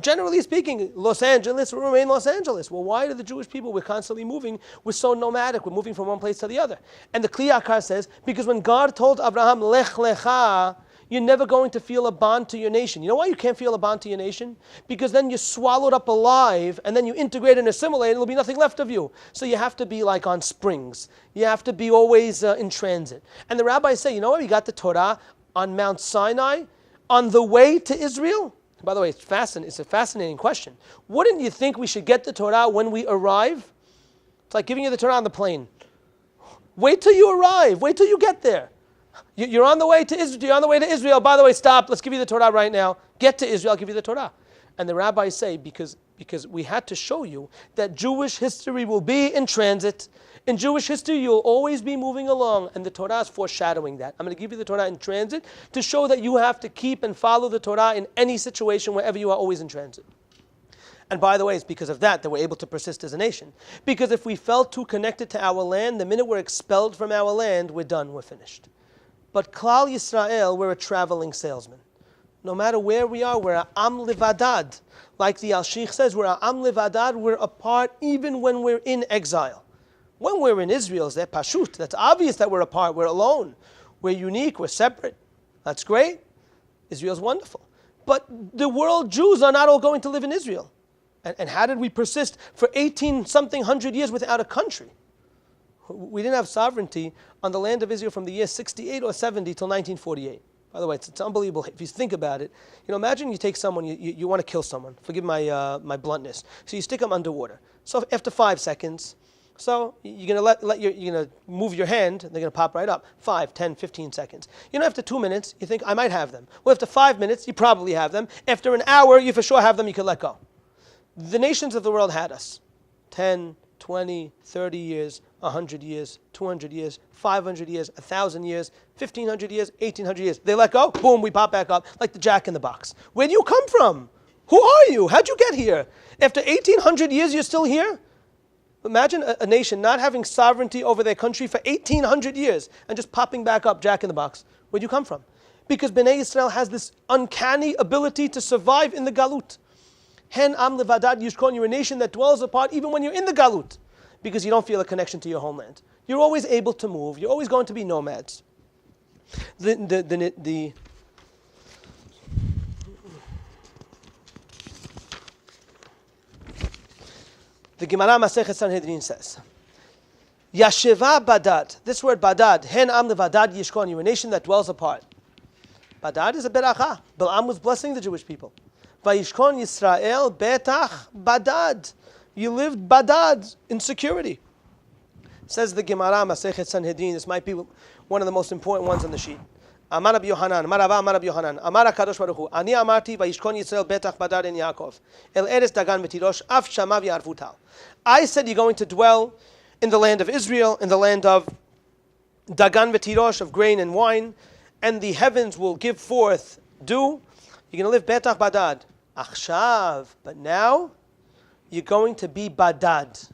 generally speaking, Los Angeles will remain Los Angeles. Well, why do the Jewish people, we're constantly moving, we're so nomadic, we're moving from one place to the other? And the Kli Yakar says, because when God told Abraham, Lech Lecha, you're never going to feel a bond to your nation. You know why you can't feel a bond to your nation? Because then you're swallowed up alive, and then you integrate and assimilate, and there'll be nothing left of you. So you have to be like on springs. You have to be always in transit. And the rabbis say, you know what? We got the Torah on Mount Sinai on the way to Israel. By the way, it's a fascinating question. Wouldn't you think we should get the Torah when we arrive? It's like giving you the Torah on the plane. Wait till you arrive. Wait till you get there. You're on the way to Israel. You're on the way to Israel. By the way, stop. Let's give you the Torah right now. Get to Israel. I'll give you the Torah. And the rabbis say, because we had to show you that Jewish history will be in transit. In Jewish history, you'll always be moving along. And the Torah is foreshadowing that. I'm going to give you the Torah in transit to show that you have to keep and follow the Torah in any situation, wherever you are, always in transit. And by the way, it's because of that we're able to persist as a nation. Because if we felt too connected to our land, the minute we're expelled from our land, we're done, we're finished. But Klal Yisrael, we're a traveling salesman. No matter where we are, we're a Am Levadad. Like the Al-Sheikh says, we're a Am Levadad, we're apart even when we're in exile. When we're in Israel, it's pashut. That's obvious that we're apart, we're alone. We're unique, we're separate. That's great. Israel's wonderful. But the world Jews are not all going to live in Israel. And how did we persist for 18-something hundred years without a country? We didn't have sovereignty on the land of Israel from the year 68 or 70 till 1948. By the way, it's unbelievable if you think about it. Imagine you take someone, you want to kill someone. Forgive my bluntness. So you stick them underwater. So after 5 seconds, so you're going to you're going to move your hand, and they're going to pop right up. 5, 10, 15 seconds. After 2 minutes, you think, I might have them. Well, after 5 minutes, you probably have them. After an hour, you for sure have them, you can let go. The nations of the world had us. 10, 20, 30 years, 100 years, 200 years, 500 years, 1,000 years, 1,500 years, 1,800 years. They let go, boom, we pop back up like the Jack in the Box. Where do you come from? Who are you? How'd you get here? After 1,800 years, you're still here? Imagine a nation not having sovereignty over their country for 1,800 years and just popping back up, Jack in the Box. Where'd you come from? Because Bnei Yisrael has this uncanny ability to survive in the Galut. Hen am levadad yishkon, you're a nation that dwells apart even when you're in the Galut, because you don't feel a connection to your homeland. You're always able to move. You're always going to be nomads. The Gemara Masechet Sanhedrin says, Yasheva badad. This word badad, hen am levadad yishkon, you're a nation that dwells apart. Badad is a beracha. Balaam was blessing the Jewish people. Vayishkon Yisrael betach badad. You lived badad, in security. Says the Gemara Masechet Sanhedrin. This might be one of the most important ones on the sheet. Amar Rabbi Yohanan, Amar Rava, Amar Rabbi Yohanan, Amar HaKadosh Baruch Hu, Ani amarti vayishkon Yisrael betach badad en Yaakov, el eres dagan v'tirosh, af shama v'yarvutal. I said you're going to dwell in the land of Israel, in the land of dagan v'tirosh, of grain and wine, and the heavens will give forth dew. You're going to live betach badad. Achshav, but now you're going to be badad.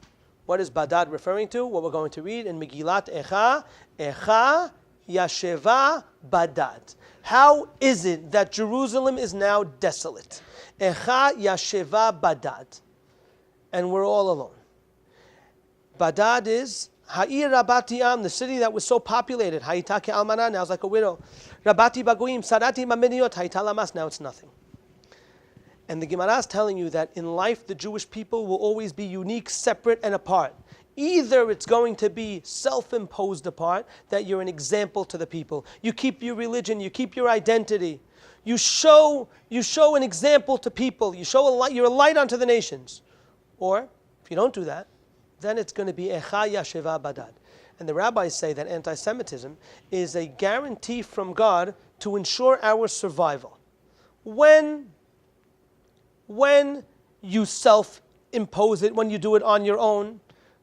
What is badad referring to? What we're going to read in Megillat Echa, Echa Yasheva badad. How is it that Jerusalem is now desolate? Echa Yasheva badad. And we're all alone. Badad is Ha'ir Rabati Am, the city that was so populated. Ha'itake Almana, now it's like a widow. Rabati Baguim, Sarati Mameniot, Ha'italamas, now it's nothing. And the Gemara is telling you that in life, the Jewish people will always be unique, separate, and apart. Either it's going to be self-imposed apart, that you're an example to the people. You keep your religion, you keep your identity. You show an example to people. You show a light, you're a light unto the nations. Or, if you don't do that, then it's going to be Echa Yasheva Badad. And the rabbis say that anti-Semitism is a guarantee from God to ensure our survival. When you self-impose it, when you do it on your own,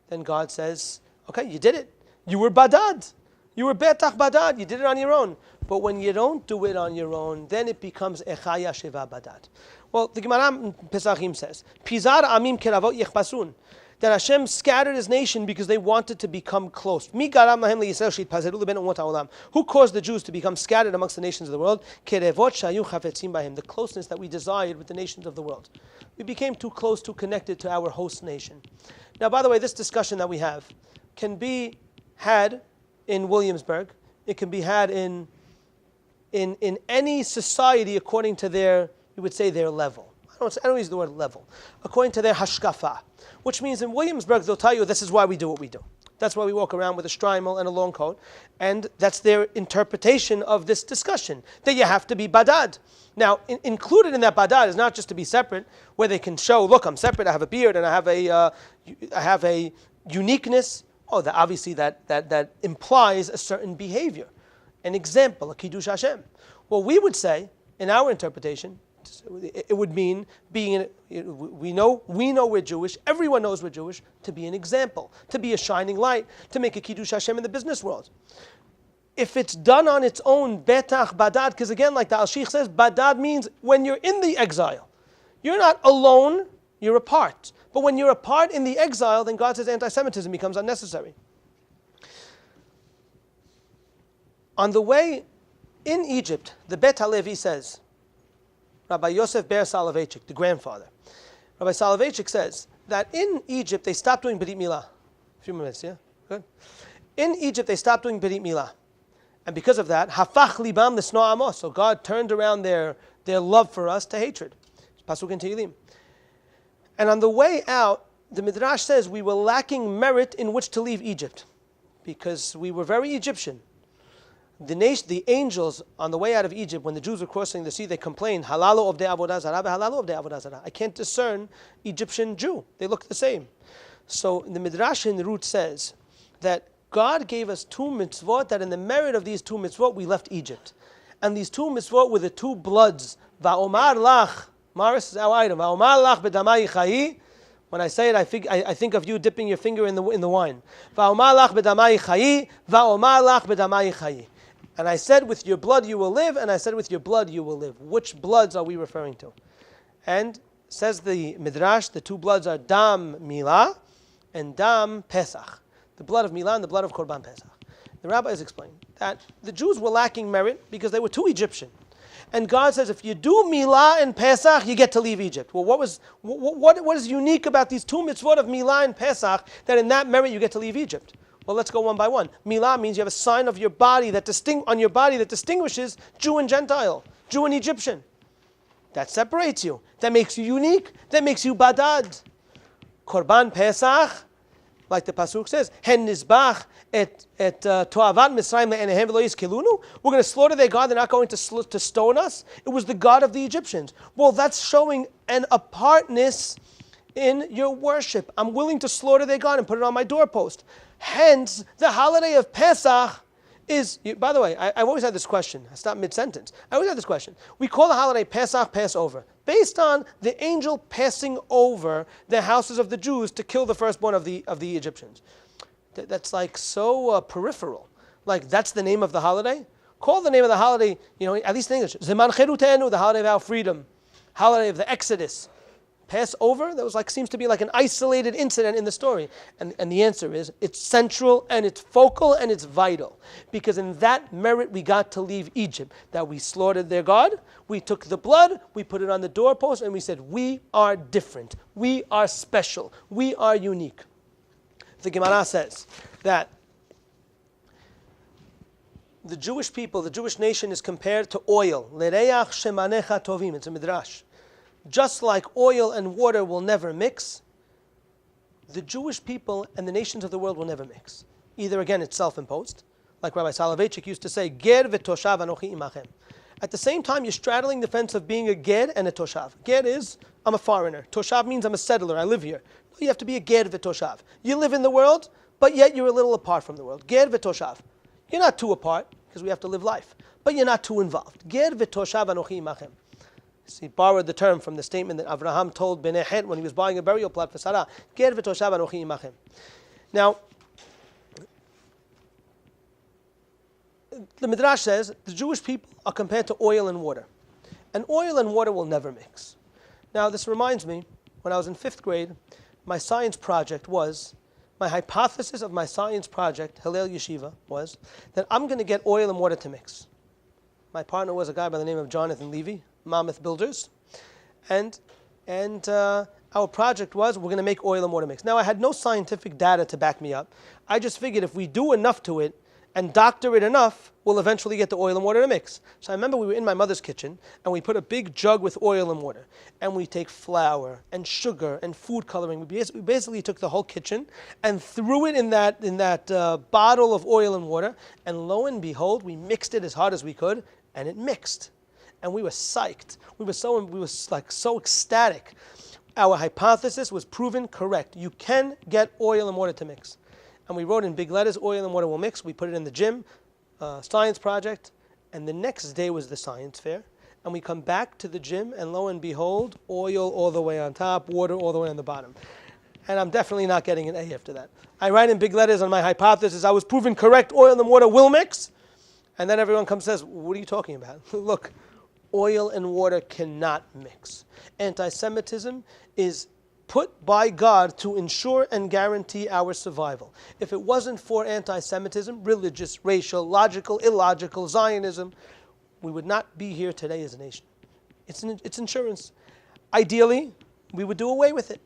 then God says, okay, you did it. You were badad. You were betach badad. You did it on your own. But when you don't do it on your own, then it becomes echaya sheva badad. Well, the Gemara in Pesachim says, Pizar amim keravot yechpasun, that Hashem scattered his nation because they wanted to become close. Who caused the Jews to become scattered amongst the nations of the world? The closeness that we desired with the nations of the world. We became too close, too connected to our host nation. Now, by the way, this discussion that we have can be had in Williamsburg. It can be had in any society according to their, you would say, their level. I don't use the word level. According to their hashkafa. Which means in Williamsburg, they'll tell you this is why we do what we do. That's why we walk around with a shtreimel and a long coat. And that's their interpretation of this discussion, that you have to be badad. Now, included in that badad is not just to be separate, where they can show, look, I'm separate, I have a beard, and I have a uniqueness. Oh, obviously that implies a certain behavior, an example, a kiddush Hashem. Well, we would say, in our interpretation, it would mean being, we know we're Jewish, everyone knows we're Jewish, to be an example, to be a shining light, to make a kiddush Hashem in the business world. If it's done on its own, betach, badad, because again, like the Al-Sheikh says, badad means when you're in the exile. You're not alone, you're apart. But when you're apart in the exile, then God says anti-Semitism becomes unnecessary. On the way in Egypt, the Bet HaLevi says, Rabbi Yosef Ber Soloveitchik, the grandfather, Rabbi Soloveitchik says that in Egypt they stopped doing Brit Milah. A few minutes, yeah? Good. In Egypt they stopped doing Brit Milah. And because of that, Hafach libam l'sno amos. So God turned around their love for us to hatred. Pasuk in Tehillim. And on the way out, the Midrash says we were lacking merit in which to leave Egypt because we were very Egyptian. The angels on the way out of Egypt, when the Jews were crossing the sea, they complained, Halalo of de avodah zarah, halalo of de avodah zarah. I can't discern Egyptian Jew. They look the same. So the Midrash in the root says that God gave us two mitzvot, that in the merit of these two mitzvot, we left Egypt. And these two mitzvot were the two bloods. Va'omar lach, Maris is our item. Va'omar lach bedamai chayi. When I say it, I think of you dipping your finger in the wine. Va'omar lach bedamai chayi, va'omar lach bedamai chayi. And I said, with your blood you will live, and I said, with your blood you will live. Which bloods are we referring to? And says the Midrash, the two bloods are Dam Milah and Dam Pesach. The blood of Milah and the blood of Korban Pesach. The rabbis explain that the Jews were lacking merit because they were too Egyptian. And God says, if you do Milah and Pesach, you get to leave Egypt. Well, what is unique about these two mitzvot of Milah and Pesach that in that merit you get to leave Egypt? Well, let's go one by one. Milah means you have a sign of your body that distinguishes Jew and Gentile, Jew and Egyptian. That separates you. That makes you unique. That makes you badad. Korban Pesach, like the pasuk says, Hen nizbach et toavat Mitzrayim le'enehem v'lo yizkelunu. We're going to slaughter their God. They're not going to stone us. It was the God of the Egyptians. Well, that's showing an apartness in your worship. I'm willing to slaughter their God and put it on my doorpost. Hence, the holiday of Pesach is, by the way, I've always had this question. I stopped mid-sentence. I always had this question. We call the holiday Pesach, Passover, based on the angel passing over the houses of the Jews to kill the firstborn of the Egyptians. That's like so peripheral. Like, that's the name of the holiday? Call the name of the holiday, at least in English, Zeman Cherutenu, the holiday of our freedom, holiday of the Exodus. Passover, that seems to be like an isolated incident in the story. And the answer is, it's central and it's focal and it's vital. Because in that merit we got to leave Egypt. That we slaughtered their God, we took the blood, we put it on the doorpost, and we said, we are different, we are special, we are unique. The Gemara says that the Jewish people, the Jewish nation is compared to oil. Lereach shemanecha tovim, it's a midrash. Just like oil and water will never mix, the Jewish people and the nations of the world will never mix. Either, again, it's self-imposed, like Rabbi Soloveitchik used to say, Ger v'toshav anochi imachem. At the same time, you're straddling the fence of being a ger and a toshav. Ger is, I'm a foreigner. Toshav means I'm a settler, I live here. No, you have to be a ger v'toshav. You live in the world, but yet you're a little apart from the world. Ger v'toshav. You're not too apart, because we have to live life. But you're not too involved. Ger v'toshav anochi imachem. He borrowed the term from the statement that Avraham told Bnei Het when he was buying a burial plot for Sarah. Ger v'toshav anochi imachem. Now, the Midrash says the Jewish people are compared to oil and water. And oil and water will never mix. Now, this reminds me, when I was in 5th grade, my hypothesis of my science project, Hillel Yeshiva, was that I'm going to get oil and water to mix. My partner was a guy by the name of Jonathan Levy, Mammoth Builders. And our project was, we're going to make oil and water mix. Now, I had no scientific data to back me up. I just figured if we do enough to it and doctor it enough, we'll eventually get the oil and water to mix. So I remember we were in my mother's kitchen, and we put a big jug with oil and water. And we take flour and sugar and food coloring. We basically took the whole kitchen and threw it in that bottle of oil and water. And lo and behold, we mixed it as hard as we could, and it mixed. And we were psyched. We were so ecstatic. Our hypothesis was proven correct. You can get oil and water to mix. And we wrote in big letters, oil and water will mix. We put it in the gym, science project. And the next day was the science fair. And we come back to the gym, and lo and behold, oil all the way on top, water all the way on the bottom. And I'm definitely not getting an A after that. I write in big letters on my hypothesis, I was proven correct, oil and water will mix. And then everyone comes and says, what are you talking about? Look, oil and water cannot mix. Anti-Semitism is put by God to ensure and guarantee our survival. If it wasn't for anti-Semitism, religious, racial, logical, illogical, Zionism, we would not be here today as a nation. It's insurance. Ideally, we would do away with it.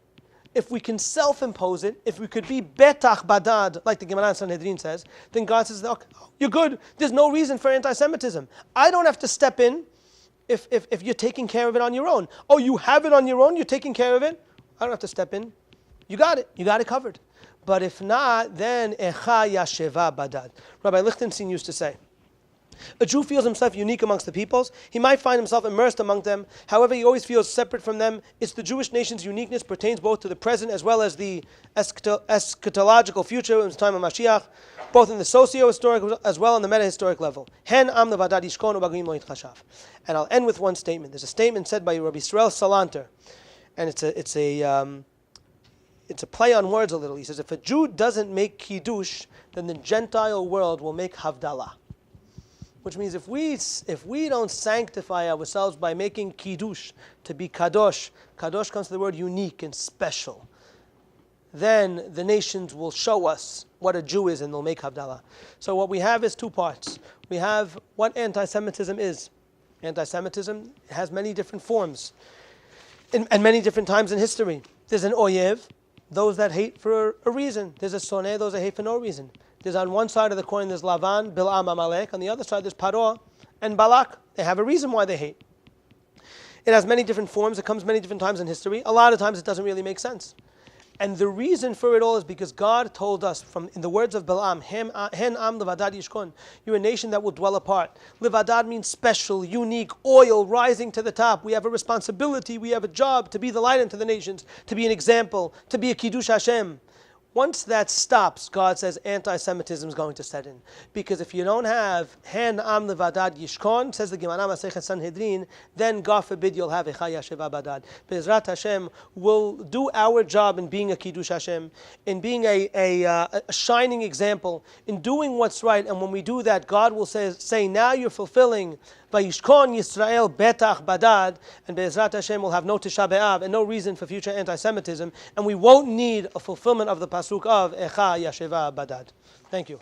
If we can self-impose it, if we could be betach badad, like the Gemara in Sanhedrin says, then God says, okay, you're good. There's no reason for anti-Semitism. I don't have to step in if you're taking care of it on your own. Oh, you have it on your own? You're taking care of it? I don't have to step in. You got it. You got it covered. But if not, then echa yasheva badad. Rabbi Lichtenstein used to say, a Jew feels himself unique amongst the peoples. He might find himself immersed among them. However, he always feels separate from them. It's the Jewish nation's uniqueness pertains both to the present as well as the eschatological future in the time of Mashiach, both in the socio-historic as well on the meta-historic level. Hen am levadad yishkon ubagim lo yitchashav. And I'll end with one statement. There's a statement said by Rabbi Yisrael Salanter, and it's a play on words a little. He says, if a Jew doesn't make kiddush, then the Gentile world will make havdalah. Which means if we don't sanctify ourselves by making kiddush, to be kadosh, kadosh comes to the word unique and special, then the nations will show us what a Jew is and they'll make havdalah. So what we have is two parts. We have what anti-Semitism is. Anti-Semitism has many different forms and many different times in history. There's an oyev, those that hate for a reason. There's a soneh, those that hate for no reason. There's on one side of the coin, there's Lavan, Balaam, Amalek. On the other side, there's Paro and Balak. They have a reason why they hate. It has many different forms. It comes many different times in history. A lot of times it doesn't really make sense. And the reason for it all is because God told us, in the words of Balaam, Hen am levadad yishkon. You're a nation that will dwell apart. Levadad means special, unique, oil rising to the top. We have a responsibility, we have a job to be the light unto the nations, to be an example, to be a kiddush Hashem. Once that stops, God says anti-Semitism is going to set in. Because if you don't have Hen am levadad yishkon, says the Gemara Masechet Sanhedrin, then God forbid you'll have echa yasheva badad. Be'ezrat Hashem will do our job in being a kiddush Hashem, in being a shining example, in doing what's right. And when we do that, God will say now you're fulfilling Vayishkon Yisrael betach badad, and Be'ezrat Hashem will have no Tisha B'Av and no reason for future anti-Semitism, and we won't need a fulfillment of the pasuk of Echa Yasheva Badad. Thank you.